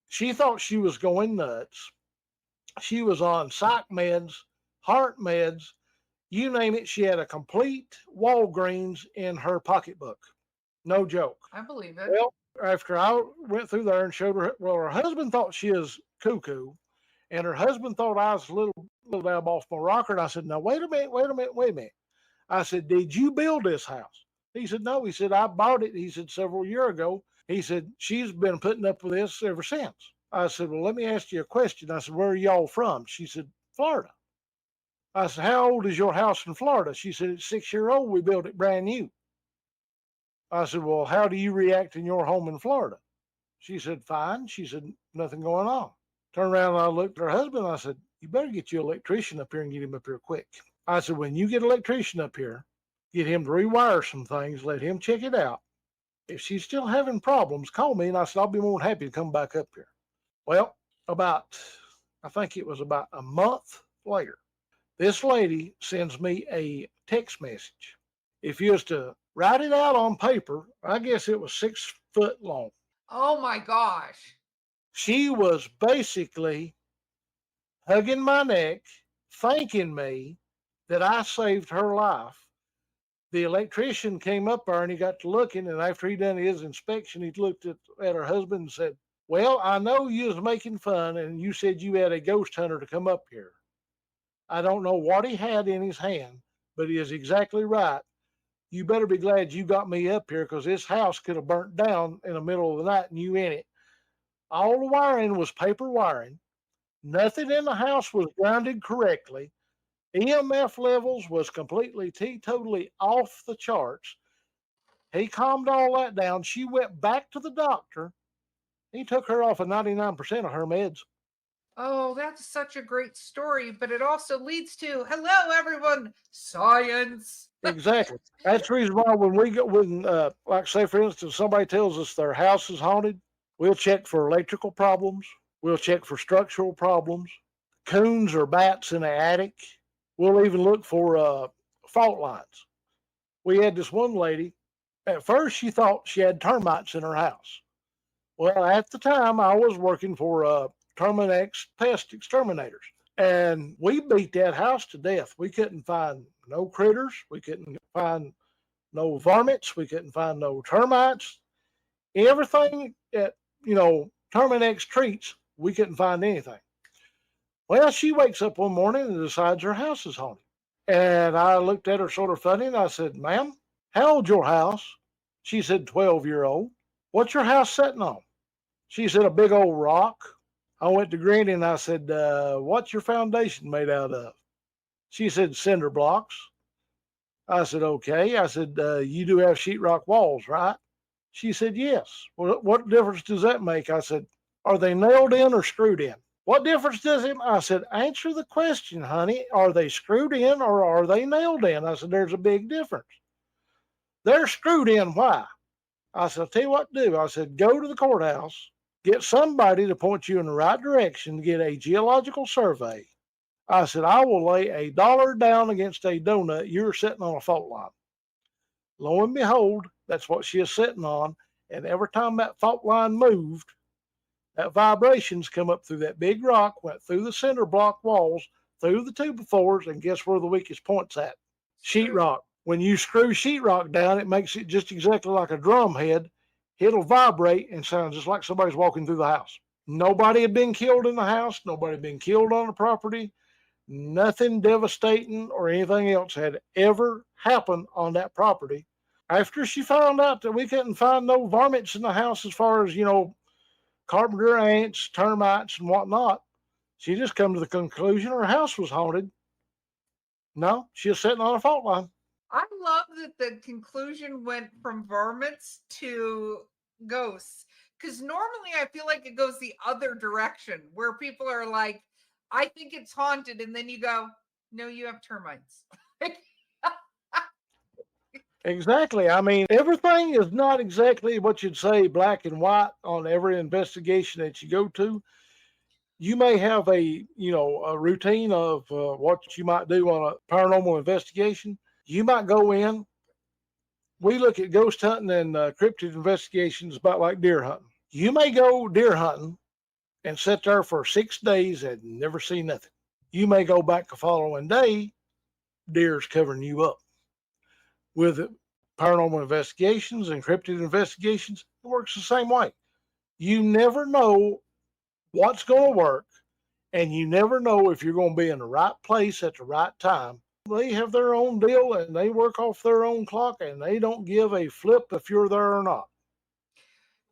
She thought she was going nuts. She was on psych meds, heart meds, you name it. She had a complete Walgreens in her pocketbook. No joke. I believe it. Well, after I went through there and showed her, well, her husband thought she was cuckoo, and her husband thought I was a little dab off my rocker. And I said, now, wait a minute. I said, did you build this house? He said, no. He said, I bought it. He said, several years ago. He said, she's been putting up with this ever since. I said, well, let me ask you a question. I said, where are y'all from? She said, Florida. I said, how old is your house in Florida? She said, it's 6-year-old. We built it brand new. I said, well, how do you react in your home in Florida? She said, fine. She said, nothing going on. Turned around and I looked at her husband. And I said, you better get you an electrician up here and get him up here quick. I said, when you get an electrician up here, get him to rewire some things, let him check it out. If she's still having problems, call me. And I said, I'll be more than happy to come back up here. Well, I think it was about a month later, this lady sends me a text message. If you was to write it out on paper, I guess it was 6 foot long. Oh my gosh. She was basically hugging my neck, thanking me that I saved her life. The electrician came up there and he got to looking, and after he done his inspection, he looked at her husband and said, well, I know you was making fun and you said you had a ghost hunter to come up here. I don't know what he had in his hand, but he is exactly right. You better be glad you got me up here because this house could have burnt down in the middle of the night and you in it. All the wiring was paper wiring. Nothing in the house was grounded correctly. EMF levels was completely totally off the charts. He calmed all that down. She went back to the doctor. He took her off of 99% of her meds. Oh, that's such a great story, but it also leads to hello, everyone, science. Exactly. That's the reason why like say for instance, somebody tells us their house is haunted, we'll check for electrical problems. We'll check for structural problems, coons or bats in the attic. We'll even look for fault lines. We had this one lady. At first, she thought she had termites in her house. Well, at the time, I was working for Terminex Pest Exterminators, and we beat that house to death. We couldn't find no critters. We couldn't find no varmints. We couldn't find no termites. Everything that, Terminex treats, we couldn't find anything. Well, she wakes up one morning and decides her house is haunted. And I looked at her sort of funny and I said, "Ma'am, how old's your house?" She said, 12-year-old. "What's your house sitting on?" She said, "A big old rock." I went to Granny and I said, "What's your foundation made out of?" She said, "Cinder blocks." I said, "Okay." I said, "You do have sheetrock walls, right?" She said, "Yes." "Well, what difference does that make?" I said, "Are they nailed in or screwed in?" "What difference does it?" I said, "Answer the question, honey. Are they screwed in or are they nailed in?" I said, "There's a big difference." "They're screwed in. Why?" I said, "I'll tell you what to do." I said, "Go to the courthouse, get somebody to point you in the right direction to get a geological survey." I said, "I will lay $1 down against a donut. You're sitting on a fault line." Lo and behold, that's what she is sitting on. And every time that fault line moved, that vibrations come up through that big rock, went through the cinder block walls, through the 2x4s, and guess where the weakest point's at? Sheetrock. When you screw sheetrock down, it makes it just exactly like a drum head. It'll vibrate and sound just like somebody's walking through the house. Nobody had been killed in the house. Nobody had been killed on the property. Nothing devastating or anything else had ever happened on that property. After she found out that we couldn't find no varmints in the house as far as, carpenter ants, termites, and whatnot, she just come to the conclusion her house was haunted. No, she was sitting on a fault line. I love that the conclusion went from varmints to ghosts. Because normally I feel like it goes the other direction where people are like, I think it's haunted. And then you go, no, you have termites. Exactly. I mean, everything is not exactly what you'd say black and white on every investigation that you go to. You may have a routine of what you might do on a paranormal investigation. You might go in. We look at ghost hunting and cryptid investigations about like deer hunting. You may go deer hunting and sit there for 6 days and never see nothing. You may go back the following day, deer's covering you up. With paranormal investigations and cryptid investigations, it works the same way. You never know what's going to work, and you never know if you're going to be in the right place at the right time. They have their own deal and they work off their own clock and they don't give a flip if you're there or not.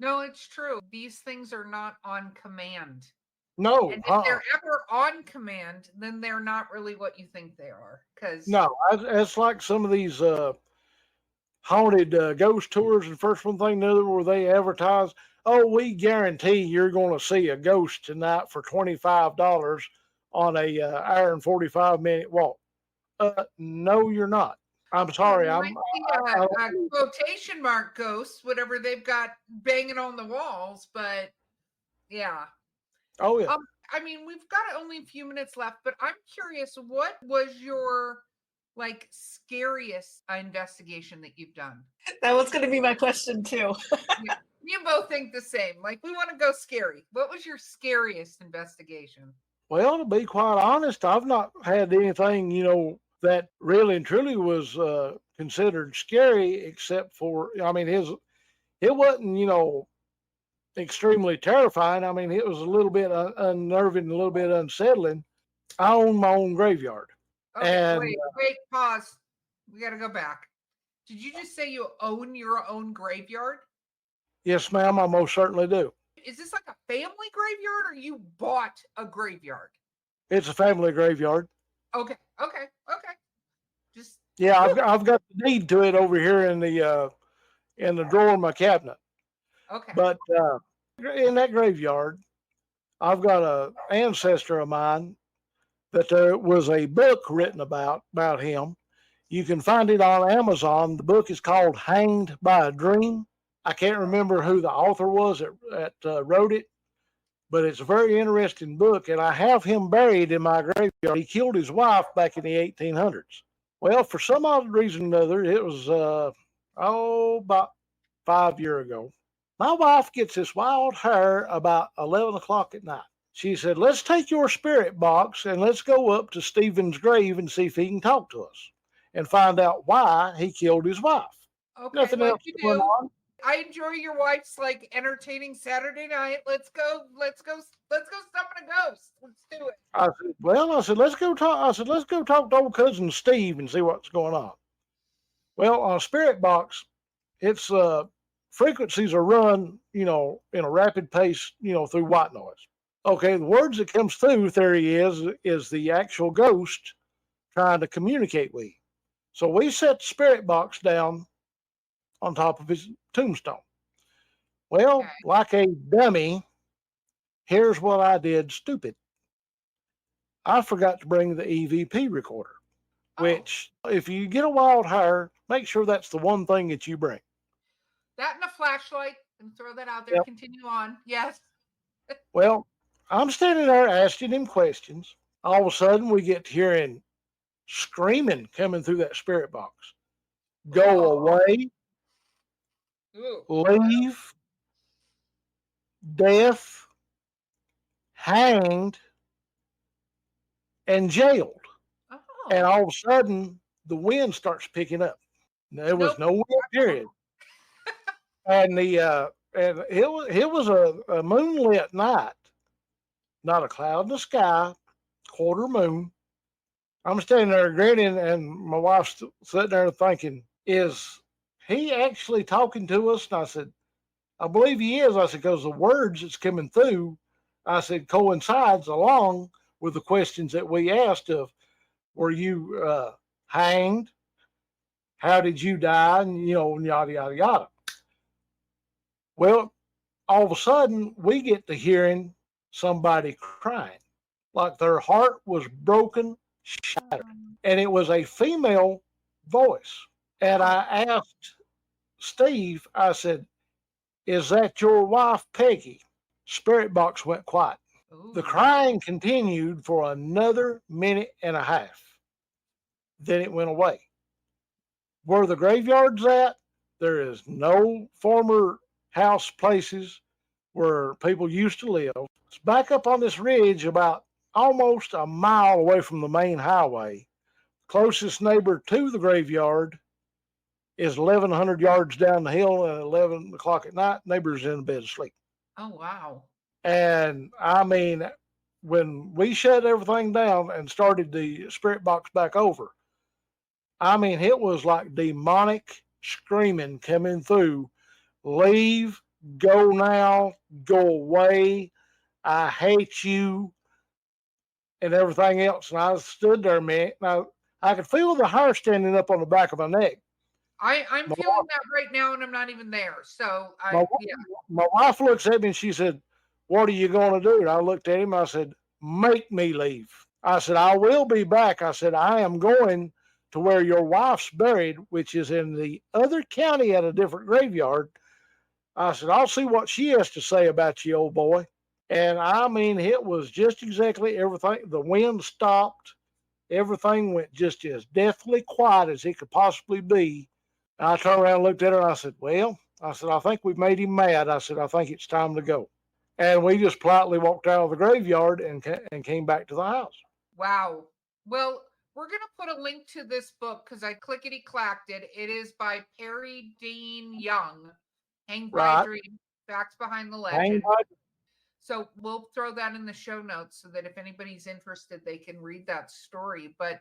No, it's true. These things are not on command. No. And if they're ever on command, then they're not really what you think they are. No, it's like some of these haunted ghost tours, and first one thing the other where they advertise, "Oh, we guarantee you're going to see a ghost tonight for $25 on a hour and 45-minute walk." No, you're not. I'm sorry. A quotation mark ghost, whatever they've got banging on the walls, but yeah. Oh yeah. I mean, we've got only a few minutes left, but I'm curious, what was your scariest investigation that you've done? That was going to be my question too. You both think the same. We want to go scary. What was your scariest investigation? Well, to be quite honest, I've not had anything, that really and truly was considered scary, except for, it wasn't, extremely terrifying. I mean, it was a little bit unnerving, a little bit unsettling. I own my own graveyard. Okay, and wait, pause. We got to go back. Did you just say you own your own graveyard? Yes, ma'am, I most certainly do. Is this like a family graveyard or you bought a graveyard? It's a family graveyard. Okay. Yeah, I've got the deed to it over here in the drawer of my cabinet. Okay. But in that graveyard, I've got a ancestor of mine that there was a book written about him. You can find it on Amazon. The book is called Hanged by a Dream. I can't remember who the author was that wrote it, but it's a very interesting book, and I have him buried in my graveyard. He killed his wife back in the 1800s. Well, for some odd reason or another, it was, about 5 years ago. My wife gets this wild hair about 11 o'clock at night. She said, let's take your spirit box and let's go up to Stephen's grave and see if he can talk to us and find out why he killed his wife. Okay, Nothing like else you going do. on. I enjoy your wife's like entertaining Saturday night. Let's go summon a ghost. Let's do it. I said, let's go talk. I said, let's go talk to old cousin Steve and see what's going on. Well, on a spirit box, its frequencies are run, in a rapid pace, through white noise. Okay, the words that comes through, theory is the actual ghost trying to communicate with you. So we set the spirit box down on top of his tombstone. Well, Okay. like a dummy, here's what I did stupid. I forgot to bring the EVP recorder, which if you get a wild hair, make sure that's the one thing that you bring. That and a flashlight, and throw that out there. Yep. Continue on. Yes. Well, I'm standing there asking him questions. All of a sudden, we get to hearing screaming coming through that spirit box. Go away, Ooh. leave, death, hanged, and jailed. Oh. And all of a sudden, the wind starts picking up. There was no wind, period. And it was a moonlit night, not a cloud in the sky, quarter moon. I'm standing there grinning, and my wife's sitting there thinking, is he actually talking to us? And I said, I believe he is. I said, because the words that's coming through, I said, coincides along with the questions that we asked of, were you hanged? How did you die? And, yada, yada, yada. Well, all of a sudden, we get to hearing somebody crying, like their heart was broken, shattered. And it was a female voice. And I asked Steve, I said, is that your wife, Peggy? Spirit box went quiet. Ooh. The crying continued for another minute and a half. Then it went away. Where the graveyard's at, there is no former house places where people used to live. It's back up on this ridge about almost a mile away from the main highway. Closest neighbor to the graveyard is 1,100 yards down the hill, and at 11 o'clock at night, neighbor's in bed asleep. Oh, wow. And I mean, when we shut everything down and started the spirit box back over, I mean, it was like demonic screaming coming through. Leave, go now, go away, I hate you, and everything else. And I stood there, man. Now, I could feel the hair standing up on the back of my neck. I'm feeling that right now, and I'm not even there. So, my wife looks at me and she said, what are you going to do? And I looked at him. I said, make me leave. I said, I will be back. I said, I am going to where your wife's buried, which is in the other county at a different graveyard. I said, I'll see what she has to say about you, old boy. And I mean, it was just exactly everything. The wind stopped. Everything went just as deathly quiet as it could possibly be. And I turned around and looked at her and I said, well, I think we've made him mad. I said, I think it's time to go. And we just politely walked out of the graveyard and came back to the house. Wow. Well, we're going to put a link to this book because I clickety-clacked it. It is by Perry Dean Young. Hanged by a Dream, Facts Behind the Legend. So we'll throw that in the show notes so that if anybody's interested, they can read that story. But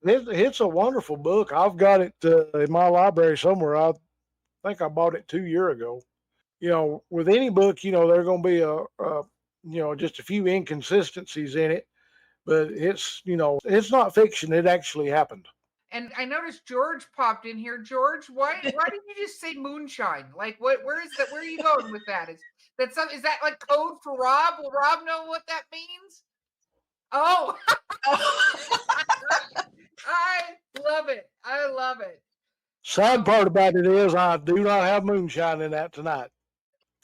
it's a wonderful book. I've got it in my library somewhere. I think I bought it 2 years ago. With any book, there's going to be just a few inconsistencies in it, but it's not fiction. It actually happened. And I noticed George popped in here. George, why did you just say moonshine? Like, where is that? Where are you going with that? Is that like code for Rob? Will Rob know what that means? Oh, I love it. I love it. Sad part about it is I do not have moonshine in that tonight.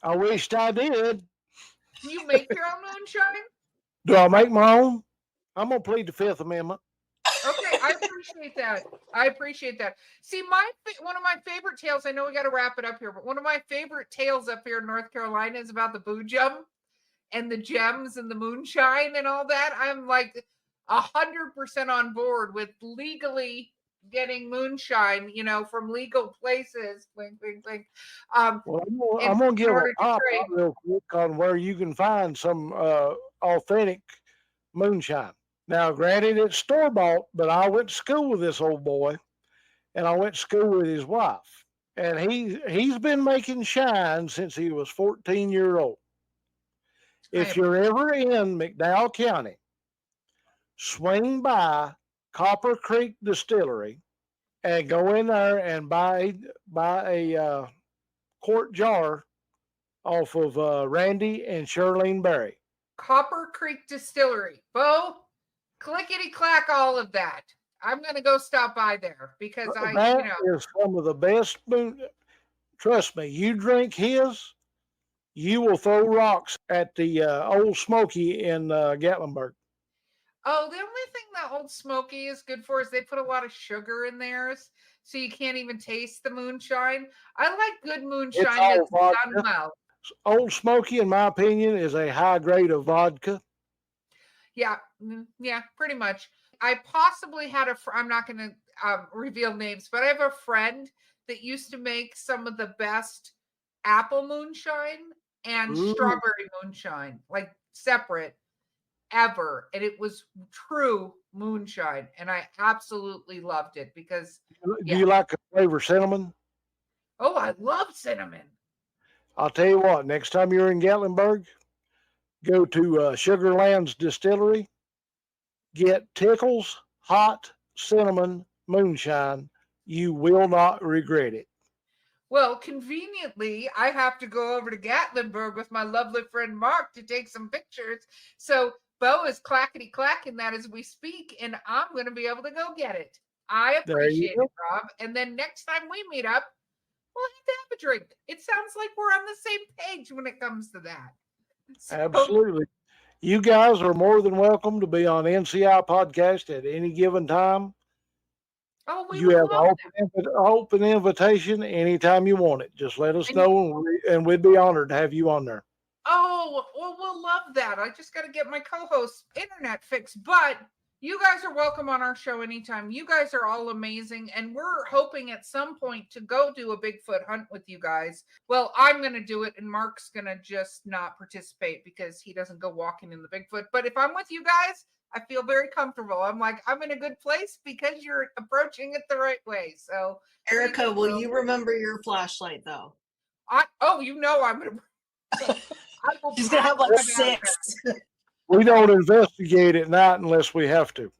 I wished I did. Do you make your own moonshine? Do I make my own? I'm going to plead the Fifth Amendment. Okay, I appreciate that. I appreciate that. See, one of my favorite tales, I know we got to wrap it up here, but one of my favorite tales up here in North Carolina is about the boo jump and the gems and the moonshine and all that. I'm like 100% on board with legally getting moonshine, from legal places. Blink, blink, blink. Well, I'm going to give a pop real quick on where you can find some authentic moonshine. Now, granted, it's store-bought, but I went to school with this old boy, and I went to school with his wife. And he's been making shine since he was 14 years old. If you're ever in McDowell County, swing by Copper Creek Distillery and go in there and buy a quart jar off of Randy and Shirlene Berry. Copper Creek Distillery. Beau, clickety clack all of that. I'm going to go stop by there because that is some of the best. Trust me, you drink his, you will throw rocks at the Old Smoky in Gatlinburg. Oh, the only thing that Old Smoky is good for is they put a lot of sugar in theirs, so you can't even taste the moonshine. I like good moonshine that's done well. Old Smoky, in my opinion, is a high grade of vodka. Yeah, pretty much. I possibly had I'm not going to reveal names, but I have a friend that used to make some of the best apple moonshine and strawberry moonshine, like separate ever. And it was true moonshine. And I absolutely loved it because. Do you like the flavor cinnamon? Oh, I love cinnamon. I'll tell you what, next time you're in Gatlinburg, go to Sugarland's Distillery, get Tickles Hot Cinnamon Moonshine. You will not regret it. Well, conveniently, I have to go over to Gatlinburg with my lovely friend Mark to take some pictures. So Beau is clackety clacking that as we speak, and I'm going to be able to go get it. I appreciate it, Rob. And then next time we meet up, we'll have to have a drink. It sounds like we're on the same page when it comes to that. So, absolutely. You guys are more than welcome to be on NCI Podcast at any given time. Oh, you have open invitation anytime you want it. Just let us know, and we'd be honored to have you on there. Oh, well, we'll love that. I just got to get my co-host internet fixed, but you guys are welcome on our show anytime. You guys are all amazing, and we're hoping at some point to go do a Bigfoot hunt with you guys. Well, I'm going to do it, and Mark's going to just not participate because he doesn't go walking in the Bigfoot. But if I'm with you guys, I feel very comfortable. I'm like, I'm in a good place because you're approaching it the right way. So, Erika, will you remember your flashlight though? I'm going to. She's going to have like 6. We don't investigate at night unless we have to.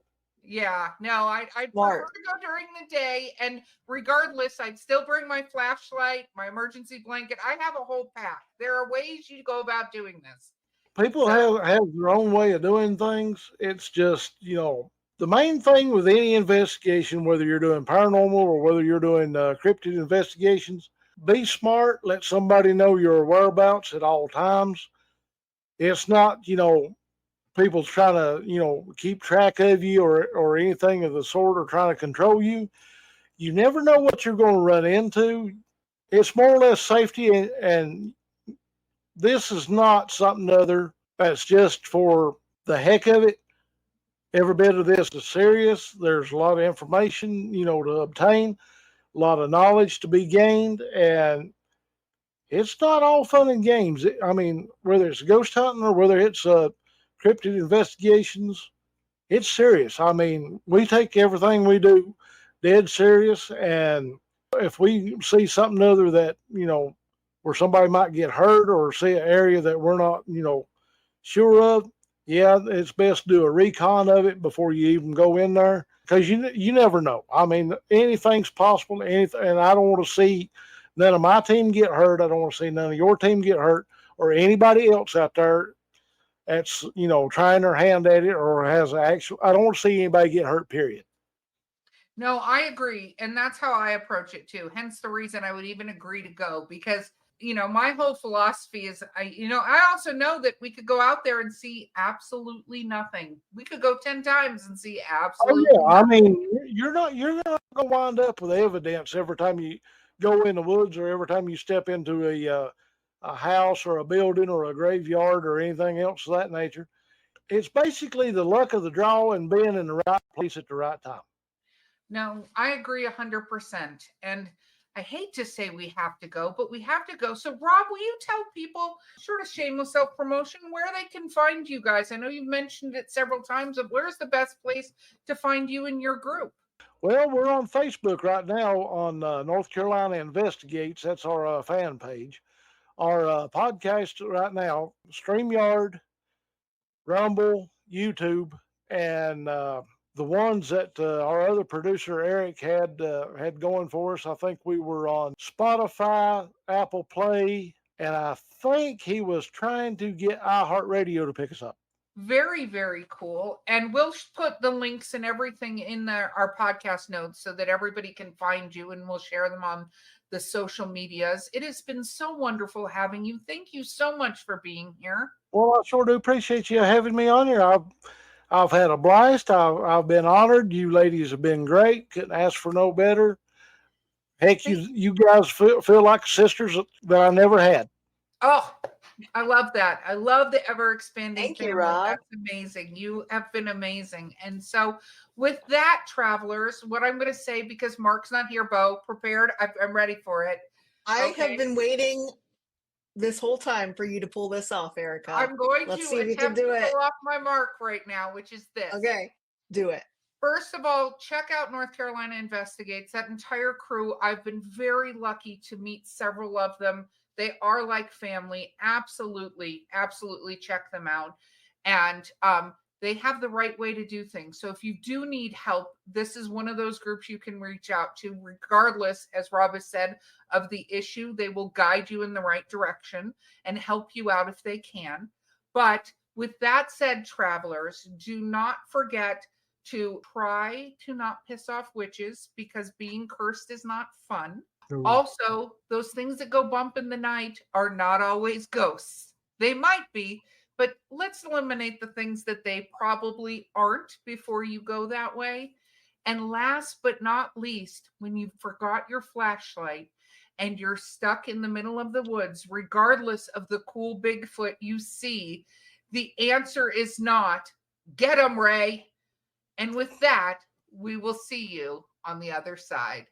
Yeah, no, I'd prefer to go during the day. And regardless, I'd still bring my flashlight, my emergency blanket. I have a whole pack. There are ways you go about doing this. People have their own way of doing things. It's just, the main thing with any investigation, whether you're doing paranormal or whether you're doing cryptid investigations, be smart. Let somebody know your whereabouts at all times. It's not, people trying to, keep track of you or anything of the sort or trying to control you. You never know what you're going to run into. It's more or less safety, and this is not something other that's just for the heck of it. Every bit of this is serious. There's a lot of information, to obtain, a lot of knowledge to be gained, and it's not all fun and games. I mean, whether it's ghost hunting or whether it's cryptid investigations, it's serious. I mean, we take everything we do dead serious, and if we see something other that, where somebody might get hurt or see an area that we're not, sure of, it's best to do a recon of it before you even go in there. because you never know. I mean, anything's possible. Anything, and I don't want to see none of my team get hurt. I don't want to see none of your team get hurt, or anybody else out there that's trying their hand at it or has actual. I don't want to see anybody get hurt. Period. No, I agree. And that's how I approach it too. Hence the reason I would even agree to go, because, my whole philosophy is, I also know that we could go out there and see absolutely nothing. We could go 10 times and see absolutely Oh yeah, I nothing. mean, you're not going to wind up with evidence every time you go in the woods or every time you step into a house or a building or a graveyard or anything else of that nature. It's basically the luck of the draw and being in the right place at the right time. No, I agree 100%. And I hate to say we have to go, but we have to go. So, Rob, will you tell people, sort of shameless self promotion, where they can find you guys? I know you've mentioned it several times. Of where's the best place to find you and your group? Well, we're on Facebook right now on North Carolina Investigates. That's our fan page. Our podcast right now, StreamYard, Rumble, YouTube, and the ones that our other producer Eric had going for us. I think we were on Spotify, Apple Play, and I think he was trying to get iHeartRadio to pick us up. Very, very cool. And we'll put the links and everything in our podcast notes so that everybody can find you, and we'll share them on the social medias. It has been so wonderful having you. Thank you so much for being here. Well, I sure do appreciate you having me on here. I've had a blast. I've been honored. You ladies have been great. Couldn't ask for no better. Heck, you guys feel like sisters that I never had. Oh, I love that. I love the ever expanding Thank family. you, Rob. That's amazing. You have been amazing. And so, with that, travelers, what I'm going to say, because Mark's not here, Beau, prepared. I'm ready for it. I have been waiting this whole time for you to pull this off, Erika. I'm going Let's to see if you can attempt do to it. pull off my mark right now, which is this. Okay, do it. First of all, check out North Carolina Investigates. That entire crew, I've been very lucky to meet several of them. They are like family. Absolutely, absolutely check them out. And they have the right way to do things. So if you do need help, this is one of those groups you can reach out to, regardless, as Rob has said, of the issue. They will guide you in the right direction and help you out if they can. But with that said, travelers, do not forget to try to not piss off witches, because being cursed is not fun. Also, those things that go bump in the night are not always ghosts. They might be, but let's eliminate the things that they probably aren't before you go that way. And last but not least, when you forgot your flashlight and you're stuck in the middle of the woods, regardless of the cool Bigfoot you see, the answer is not, get 'em, Ray. And with that, we will see you on the other side.